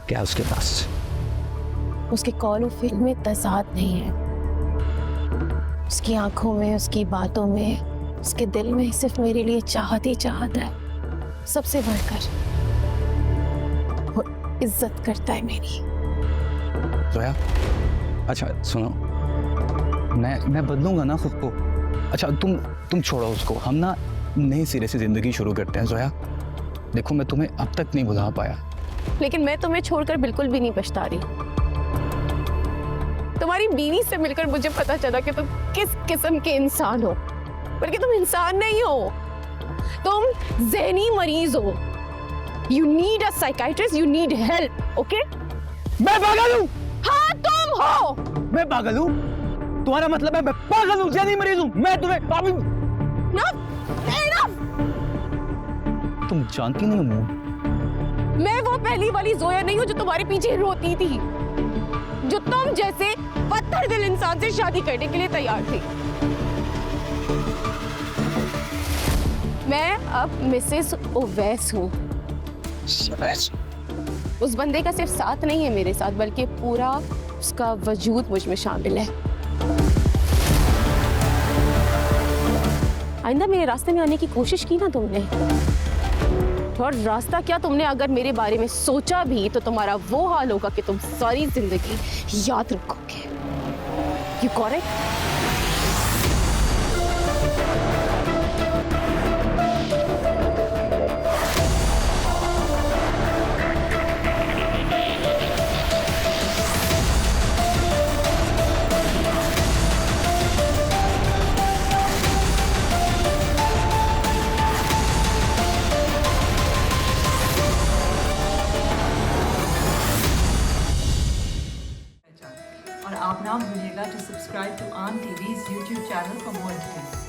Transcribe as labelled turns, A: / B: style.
A: क्या है उसके पास?
B: उसके कॉल और फिल्म में तजाद नहीं है। उसकी आंखों में, उसकी बातों में, उसके दिल में सिर्फ मेरे लिए चाहत ही चाहत है। सबसे बढ़कर वो इज्जत करता है मेरी।
A: जोया, अच्छा सुनो, मैं बदलूंगा ना खुद को। अच्छा तुम छोड़ो उसको, हम ना नए सिरे से जिंदगी शुरू करते हैं। जोया देखो, मैं तुम्हें अब तक नहीं भुला पाया,
B: लेकिन मैं तुम्हें छोड़कर बिल्कुल भी नहीं पछता रही। तुम्हारी बीवी से मिलकर मुझे पता चला कि तुम किस किस्म के इंसान हो, बल्कि तुम इंसान नहीं हो, तुम ज़हनी मरीज हो। You need a psychiatrist, you need help, okay?
A: मैं पागल हूँ।
B: हाँ तुम हो।
A: मैं पागल हूँ? तुम्हारा मतलब है मैं पागल हूँ, ज़हनी मरीज हूँ? मैं तुम्हें तुम जानती नहीं हो।
B: मैं वो पहली वाली जोया नहीं हूँ जो तुम्हारे पीछे रोती थी, जो तुम जैसे पत्थर दिल इंसान से शादी करने के लिए तैयार थी। मैं अब मिसेस ओवैस हूँ। उस बंदे का सिर्फ साथ नहीं है मेरे साथ, बल्कि पूरा उसका वजूद मुझ में शामिल है। आइंदा मेरे रास्ते में आने की कोशिश की ना तुमने, और रास्ता क्या, तुमने अगर मेरे बारे में सोचा भी तो तुम्हारा वो हाल होगा कि तुम सारी जिंदगी याद रखोगे। You got it?
C: और आप ना भूलिएगा to subscribe to Aan TV's YouTube channel for more details.